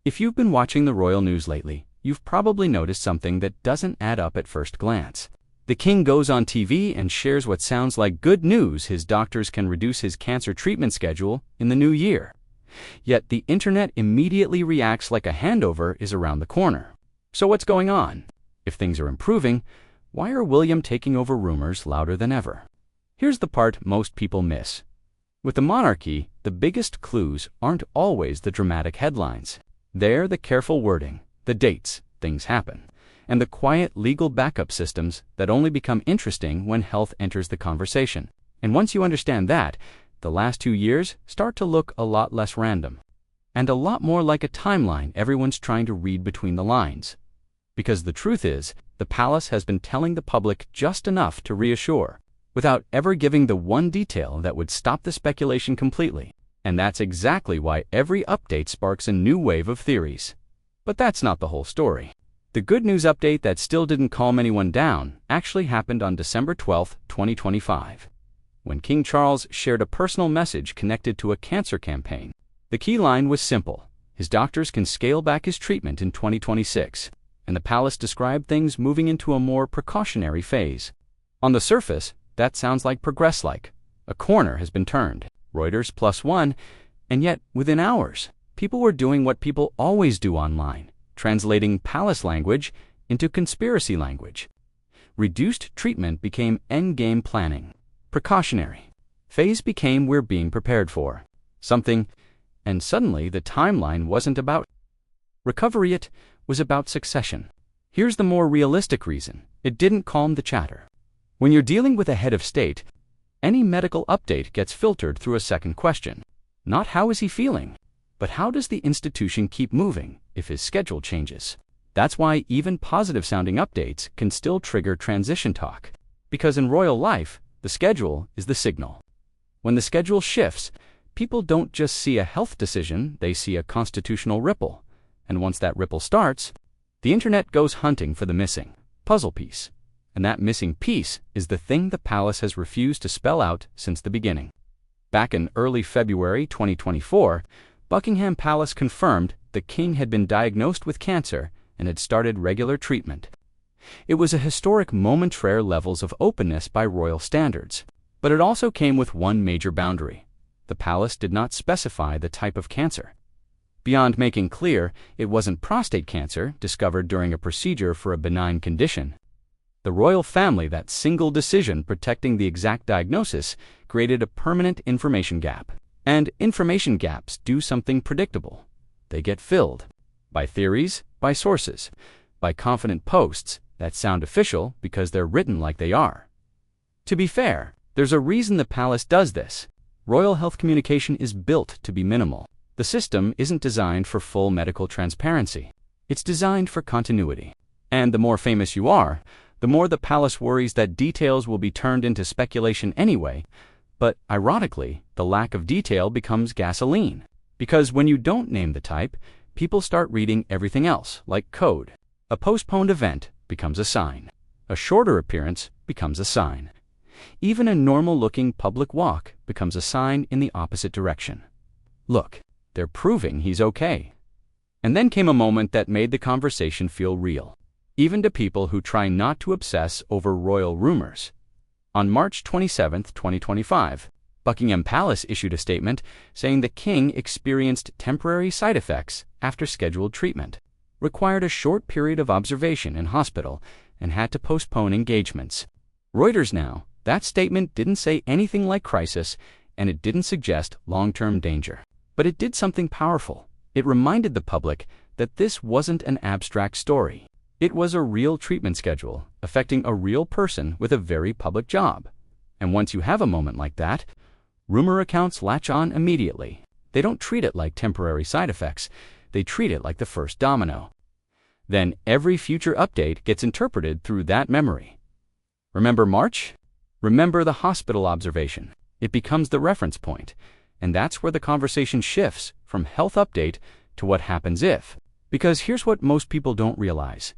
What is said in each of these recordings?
If you've been watching the royal news lately, you've probably noticed something that doesn't add up at first glance. The king goes on TV and shares what sounds like good news: his doctors can reduce his cancer treatment schedule in the new year. Yet the internet immediately reacts like a handover is around the corner. So what's going on? If things are improving, why are William taking over rumors louder than ever? Here's the part most people miss. With the monarchy, the biggest clues aren't always the dramatic headlines. They're the careful wording, the dates things happen, and the quiet legal backup systems that only become interesting when health enters the conversation. And once you understand that, the last 2 years start to look a lot less random, and a lot more like a timeline everyone's trying to read between the lines. Because the truth is, the palace has been telling the public just enough to reassure, without ever giving the one detail that would stop the speculation completely. And that's exactly why every update sparks a new wave of theories. But that's not the whole story. The good news update that still didn't calm anyone down actually happened on December 12, 2025, when King Charles shared a personal message connected to a cancer campaign. The key line was simple: his doctors can scale back his treatment in 2026, and the palace described things moving into a more precautionary phase. On the surface, that sounds like progress-like. A corner has been turned. Reuters +1, and yet, within hours, people were doing what people always do online: translating palace language into conspiracy language. Reduced treatment became endgame planning. Precautionary phase became we're being prepared for something, and suddenly the timeline wasn't about recovery, it was about succession. Here's the more realistic reason it didn't calm the chatter. When you're dealing with a head of state, any medical update gets filtered through a second question. Not how is he feeling, but how does the institution keep moving if his schedule changes? That's why even positive-sounding updates can still trigger transition talk. Because in royal life, the schedule is the signal. When the schedule shifts, people don't just see a health decision, they see a constitutional ripple. And once that ripple starts, the internet goes hunting for the missing puzzle piece. And that missing piece is the thing the palace has refused to spell out since the beginning. Back in early February 2024, Buckingham Palace confirmed the king had been diagnosed with cancer and had started regular treatment. It was a historic moment, rare levels of openness by royal standards. But it also came with one major boundary. The palace did not specify the type of cancer. Beyond making clear it wasn't prostate cancer discovered during a procedure for a benign condition, the royal family, that single decision protecting the exact diagnosis, created a permanent information gap. And information gaps do something predictable. They get filled by theories, by sources, by confident posts that sound official because they're written like they are. To be fair, there's a reason the palace does this. Royal health communication is built to be minimal. The system isn't designed for full medical transparency. It's designed for continuity. And the more famous you are, the more the palace worries that details will be turned into speculation anyway. But ironically, the lack of detail becomes gasoline. Because when you don't name the type, people start reading everything else like code. A postponed event becomes a sign. A shorter appearance becomes a sign. Even a normal-looking public walk becomes a sign in the opposite direction. Look, they're proving he's okay. And then came a moment that made the conversation feel real, even to people who try not to obsess over royal rumors. On March 27, 2025, Buckingham Palace issued a statement saying the king experienced temporary side effects after scheduled treatment, required a short period of observation in hospital, and had to postpone engagements. Reuters now, that statement didn't say anything like crisis, and it didn't suggest long-term danger. But it did something powerful. It reminded the public that this wasn't an abstract story. It was a real treatment schedule affecting a real person with a very public job. And once you have a moment like that, rumor accounts latch on immediately. They don't treat it like temporary side effects. They treat it like the first domino. Then every future update gets interpreted through that memory. Remember March? Remember the hospital observation. It becomes the reference point. And that's where the conversation shifts from health update to what happens if. Because here's what most people don't realize.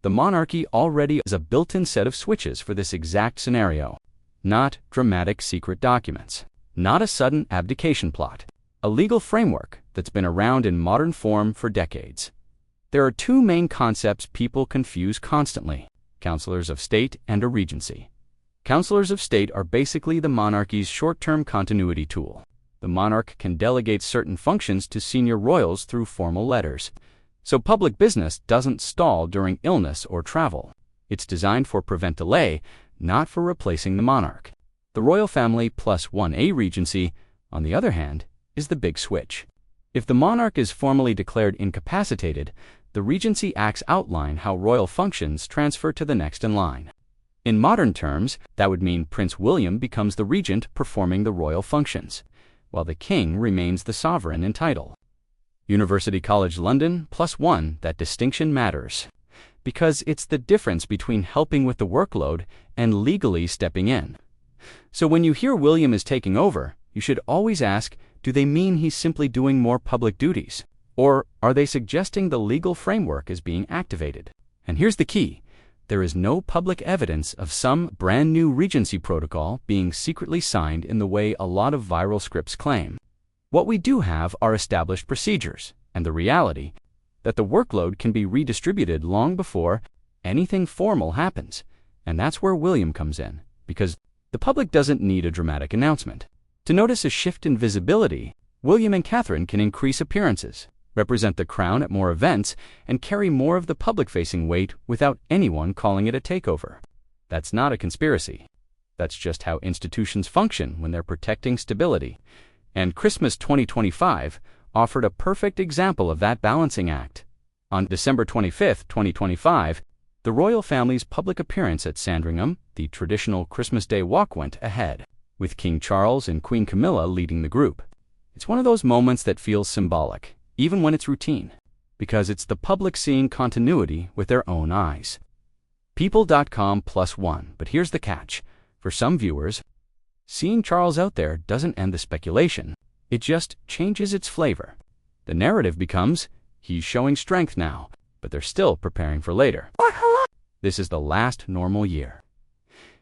The monarchy already has a built-in set of switches for this exact scenario. Not dramatic secret documents. Not a sudden abdication plot. A legal framework that's been around in modern form for decades. There are two main concepts people confuse constantly: councillors of state and a regency. Councillors of state are basically the monarchy's short-term continuity tool. The monarch can delegate certain functions to senior royals through formal letters, so public business doesn't stall during illness or travel. It's designed for prevent delay, not for replacing the monarch. The royal family plus 1A regency, on the other hand, is the big switch. If the monarch is formally declared incapacitated, the Regency Acts outline how royal functions transfer to the next in line. In modern terms, that would mean Prince William becomes the regent performing the royal functions, while the king remains the sovereign in title. University College London +1, that distinction matters, because it's the difference between helping with the workload and legally stepping in. So when you hear William is taking over, you should always ask, do they mean he's simply doing more public duties? Or are they suggesting the legal framework is being activated? And here's the key: there is no public evidence of some brand new regency protocol being secretly signed in the way a lot of viral scripts claim. What we do have are established procedures, and the reality that the workload can be redistributed long before anything formal happens. And that's where William comes in, because the public doesn't need a dramatic announcement. To notice a shift in visibility, William and Catherine can increase appearances, represent the crown at more events, and carry more of the public-facing weight without anyone calling it a takeover. That's not a conspiracy. That's just how institutions function when they're protecting stability. And Christmas 2025 offered a perfect example of that balancing act. On December 25, 2025, the royal family's public appearance at Sandringham, the traditional Christmas Day walk, went ahead, with King Charles and Queen Camilla leading the group. It's one of those moments that feels symbolic, even when it's routine, because it's the public seeing continuity with their own eyes. People.com +1, but here's the catch. For some viewers, seeing Charles out there doesn't end the speculation, it just changes its flavor. The narrative becomes, he's showing strength now, but they're still preparing for later. This is the last normal year.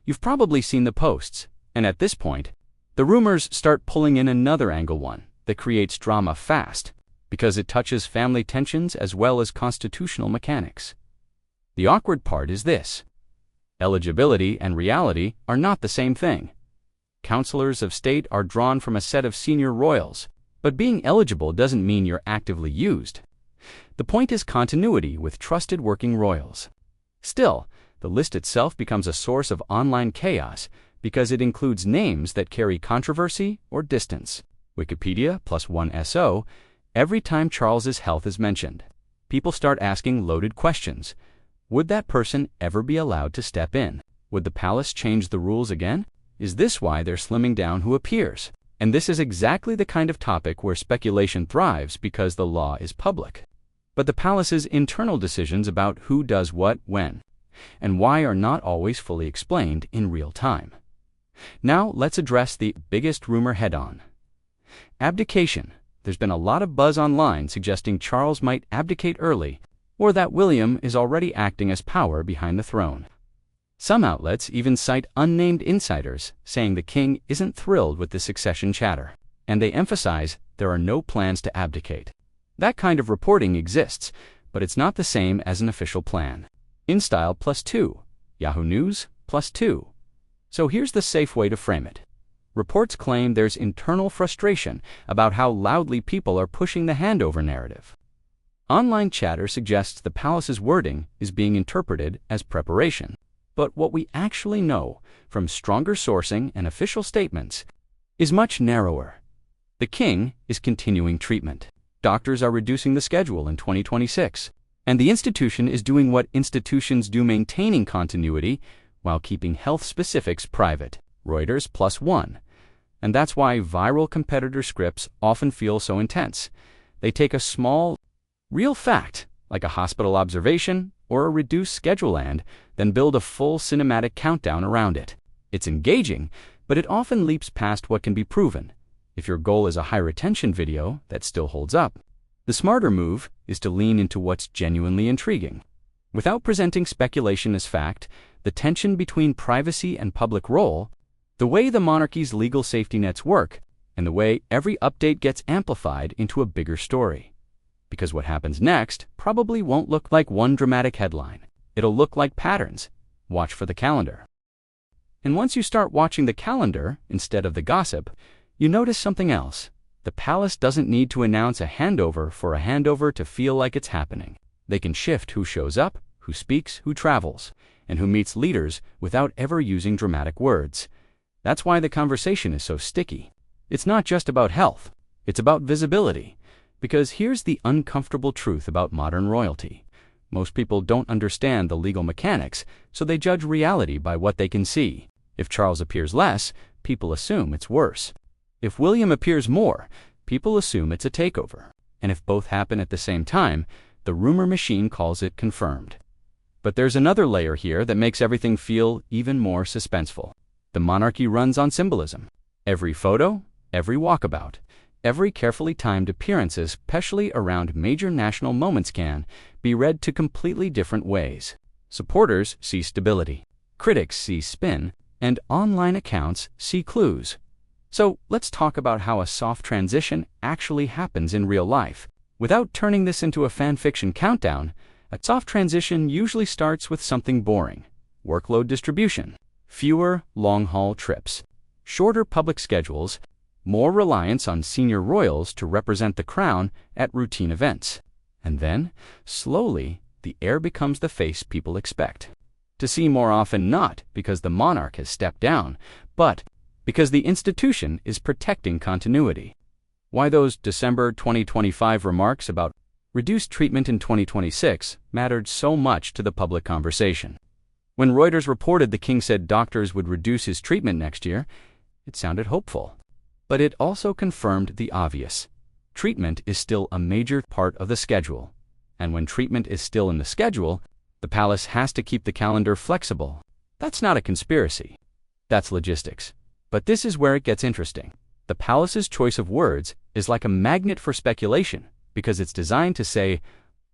You've probably seen the posts, and at this point, the rumors start pulling in another angle, one that creates drama fast, because it touches family tensions as well as constitutional mechanics. The awkward part is this: eligibility and reality are not the same thing. Councillors of state are drawn from a set of senior royals, but being eligible doesn't mean you're actively used. The point is continuity with trusted working royals. Still, the list itself becomes a source of online chaos because it includes names that carry controversy or distance. Wikipedia +1 every time Charles's health is mentioned, people start asking loaded questions. Would that person ever be allowed to step in? Would the palace change the rules again? Is this why they're slimming down who appears? And this is exactly the kind of topic where speculation thrives because the law is public. But the palace's internal decisions about who does what, when, and why are not always fully explained in real time. Now let's address the biggest rumor head-on. Abdication. There's been a lot of buzz online suggesting Charles might abdicate early, or that William is already acting as power behind the throne. Some outlets even cite unnamed insiders saying the king isn't thrilled with the succession chatter, and they emphasize there are no plans to abdicate. That kind of reporting exists, but it's not the same as an official plan. InStyle +2, Yahoo News +2. So here's the safe way to frame it. Reports claim there's internal frustration about how loudly people are pushing the handover narrative. Online chatter suggests the palace's wording is being interpreted as preparation. But what we actually know from stronger sourcing and official statements is much narrower. The king is continuing treatment. Doctors are reducing the schedule in 2026. And the institution is doing what institutions do, maintaining continuity while keeping health specifics private. Reuters +1. And that's why viral competitor scripts often feel so intense. They take a small, real fact, like a hospital observation or a reduced schedule, and then build a full cinematic countdown around it. It's engaging, but it often leaps past what can be proven. If your goal is a high-retention video, that still holds up. The smarter move is to lean into what's genuinely intriguing. Without presenting speculation as fact, the tension between privacy and public role, the way the monarchy's legal safety nets work, and the way every update gets amplified into a bigger story. Because what happens next probably won't look like one dramatic headline. It'll look like patterns. Watch for the calendar. And once you start watching the calendar instead of the gossip, you notice something else. The palace doesn't need to announce a handover for a handover to feel like it's happening. They can shift who shows up, who speaks, who travels, and who meets leaders without ever using dramatic words. That's why the conversation is so sticky. It's not just about health. It's about visibility. Because here's the uncomfortable truth about modern royalty. Most people don't understand the legal mechanics, so they judge reality by what they can see. If Charles appears less, people assume it's worse. If William appears more, people assume it's a takeover. And if both happen at the same time, the rumor machine calls it confirmed. But there's another layer here that makes everything feel even more suspenseful. The monarchy runs on symbolism. Every photo, every walkabout, every carefully timed appearance, especially around major national moments, can be read to completely different ways. Supporters see stability, critics see spin, and online accounts see clues. So let's talk about how a soft transition actually happens in real life. Without turning this into a fan fiction countdown, a soft transition usually starts with something boring: workload distribution, fewer long-haul trips, shorter public schedules, more reliance on senior royals to represent the crown at routine events. And then, slowly, the heir becomes the face people expect to see more often, not because the monarch has stepped down, but because the institution is protecting continuity. Why those December 2025 remarks about reduced treatment in 2026 mattered so much to the public conversation. When Reuters reported the king said doctors would reduce his treatment next year, it sounded hopeful. But it also confirmed the obvious. Treatment is still a major part of the schedule. And when treatment is still in the schedule, the palace has to keep the calendar flexible. That's not a conspiracy. That's logistics. But this is where it gets interesting. The palace's choice of words is like a magnet for speculation because it's designed to say,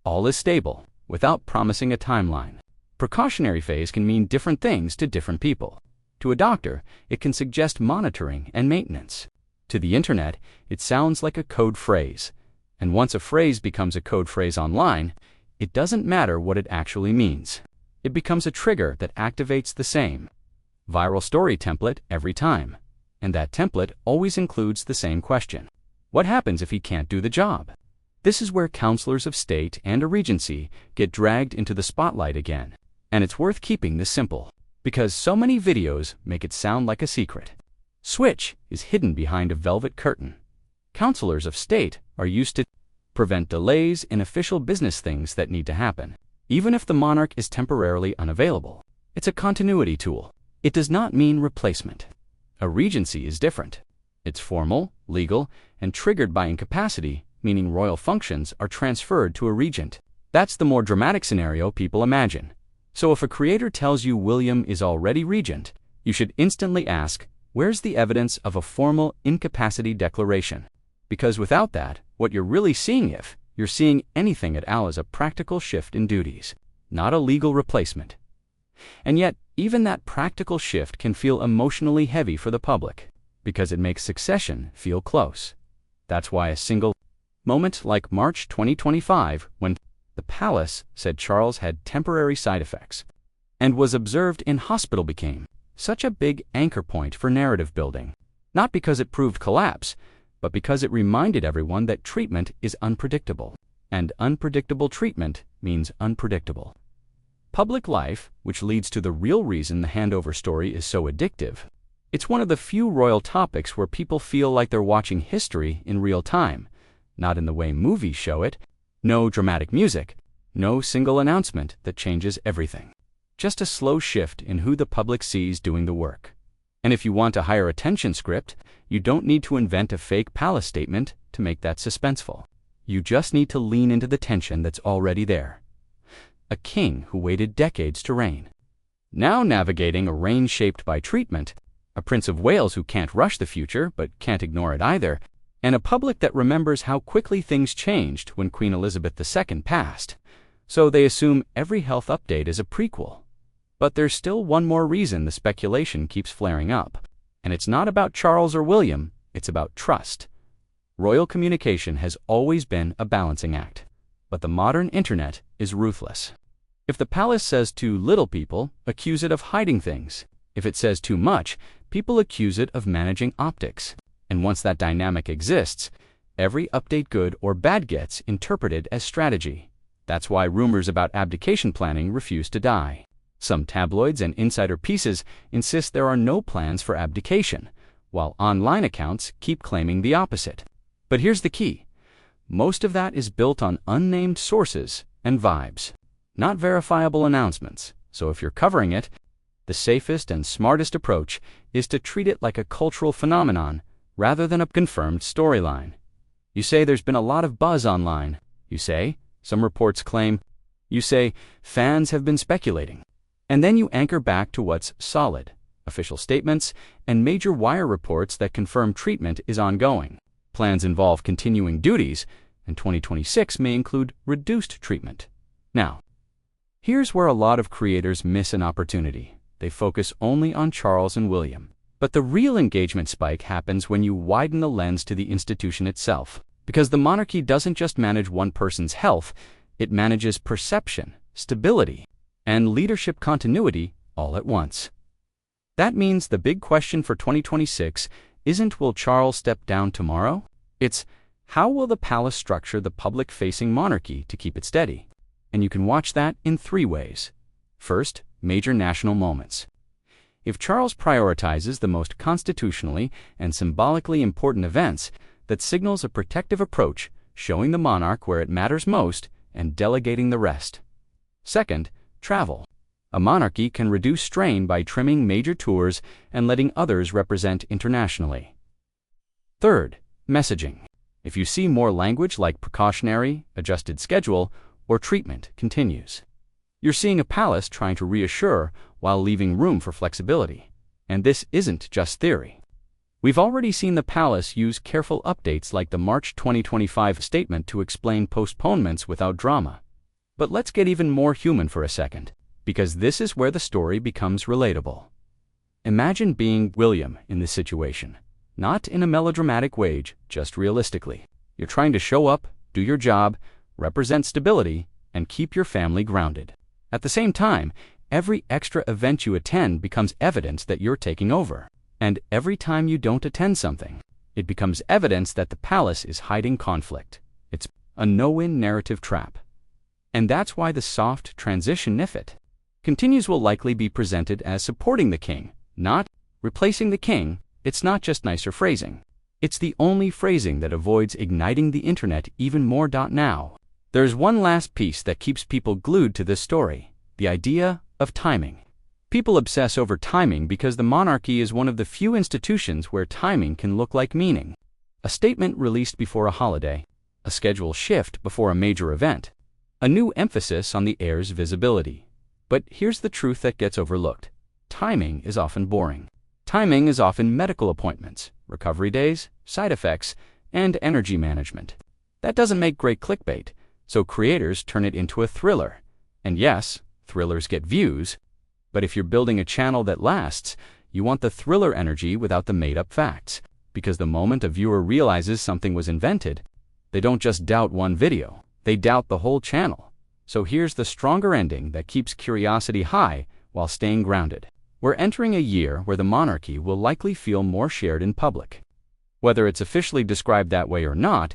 all is stable, without promising a timeline. Precautionary phase can mean different things to different people. To a doctor, it can suggest monitoring and maintenance. To the internet, it sounds like a code phrase. And once a phrase becomes a code phrase online, it doesn't matter what it actually means. It becomes a trigger that activates the same viral story template every time. And that template always includes the same question. What happens if he can't do the job? This is where counselors of state and a regency get dragged into the spotlight again. And it's worth keeping this simple, because so many videos make it sound like a secret. Switch is hidden behind a velvet curtain. Counselors of state are used to prevent delays in official business things that need to happen, even if the monarch is temporarily unavailable. It's a continuity tool. It does not mean replacement. A regency is different. It's formal, legal, and triggered by incapacity, meaning royal functions are transferred to a regent. That's the more dramatic scenario people imagine. So if a creator tells you William is already regent, you should instantly ask, where's the evidence of a formal incapacity declaration? Because without that, what you're really seeing, if you're seeing anything at all, is a practical shift in duties, not a legal replacement. And yet, even that practical shift can feel emotionally heavy for the public, because it makes succession feel close. That's why a single moment like March 2025, when the palace said Charles had temporary side effects and was observed in hospital, became such a big anchor point for narrative building. Not because it proved collapse, but because it reminded everyone that treatment is unpredictable, and unpredictable treatment means unpredictable public life, which leads to the real reason the handover story is so addictive. It's one of the few royal topics where people feel like they're watching history in real time, not in the way movies show it. No dramatic music, no single announcement that changes everything. Just a slow shift in who the public sees doing the work. And if you want a higher attention script, you don't need to invent a fake palace statement to make that suspenseful. You just need to lean into the tension that's already there. A king who waited decades to reign, now navigating a reign shaped by treatment, a Prince of Wales who can't rush the future but can't ignore it either, and a public that remembers how quickly things changed when Queen Elizabeth II passed, so they assume every health update is a prequel. But there's still one more reason the speculation keeps flaring up, and it's not about Charles or William, it's about trust. Royal communication has always been a balancing act, but the modern internet is ruthless. If the palace says too little, people accuse it of hiding things. If it says too much, people accuse it of managing optics. And once that dynamic exists, every update, good or bad, gets interpreted as strategy. That's why rumors about abdication planning refuse to die. Some tabloids and insider pieces insist there are no plans for abdication, while online accounts keep claiming the opposite. But here's the key. Most of that is built on unnamed sources and vibes, not verifiable announcements. So if you're covering it, the safest and smartest approach is to treat it like a cultural phenomenon rather than a confirmed storyline. You say there's been a lot of buzz online. You say some reports claim. You say fans have been speculating. And then you anchor back to what's solid, official statements and major wire reports that confirm treatment is ongoing. Plans involve continuing duties, and 2026 may include reduced treatment. Now, here's where a lot of creators miss an opportunity. They focus only on Charles and William. But the real engagement spike happens when you widen the lens to the institution itself. Because the monarchy doesn't just manage one person's health, it manages perception, stability, and leadership continuity all at once. That means the big question for 2026 isn't will Charles step down tomorrow? It's how will the palace structure the public-facing monarchy to keep it steady? And you can watch that in 3 ways. First, major national moments. If Charles prioritizes the most constitutionally and symbolically important events, that signals a protective approach, showing the monarch where it matters most and delegating the rest. Second, travel. A monarchy can reduce strain by trimming major tours and letting others represent internationally. Third, messaging. If you see more language like precautionary, adjusted schedule, or treatment continues, you're seeing a palace trying to reassure while leaving room for flexibility. And this isn't just theory. We've already seen the palace use careful updates like the March 2025 statement to explain postponements without drama. But let's get even more human for a second, because this is where the story becomes relatable. Imagine being William in this situation. Not in a melodramatic way, just realistically. You're trying to show up, do your job, represent stability, and keep your family grounded. At the same time, every extra event you attend becomes evidence that you're taking over. And every time you don't attend something, it becomes evidence that the palace is hiding conflict. It's a no-win narrative trap. And that's why the soft transition, if it continues, will likely be presented as supporting the king, not replacing the king. It's not just nicer phrasing. It's the only phrasing that avoids igniting the internet even more. Now, there's one last piece that keeps people glued to this story, the idea of timing. People obsess over timing because the monarchy is one of the few institutions where timing can look like meaning. A statement released before a holiday, a schedule shift before a major event, a new emphasis on the heir's visibility. But here's the truth that gets overlooked. Timing is often boring. Timing is often medical appointments, recovery days, side effects, and energy management. That doesn't make great clickbait, so creators turn it into a thriller. And yes, thrillers get views, but if you're building a channel that lasts, you want the thriller energy without the made-up facts. Because the moment a viewer realizes something was invented, they don't just doubt one video, they doubt the whole channel. So here's the stronger ending that keeps curiosity high while staying grounded. We're entering a year where the monarchy will likely feel more shared in public. Whether it's officially described that way or not,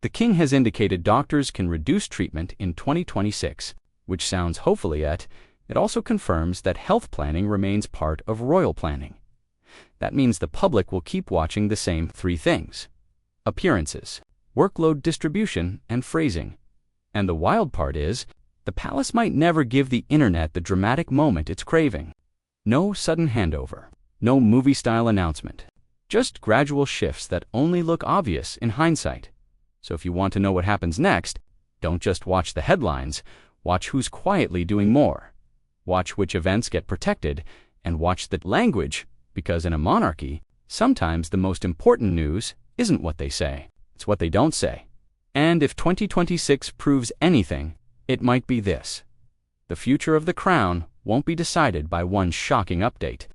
the king has indicated doctors can reduce treatment in 2026, which sounds hopefully yet. It also confirms that health planning remains part of royal planning. That means the public will keep watching the same 3 things: appearances, workload distribution, and phrasing. And the wild part is, the palace might never give the internet the dramatic moment it's craving. No sudden handover, no movie-style announcement, just gradual shifts that only look obvious in hindsight. So if you want to know what happens next, don't just watch the headlines, watch who's quietly doing more. Watch which events get protected, and watch the language, because in a monarchy, sometimes the most important news isn't what they say, it's what they don't say. And if 2026 proves anything, it might be this. The future of the crown won't be decided by one shocking update,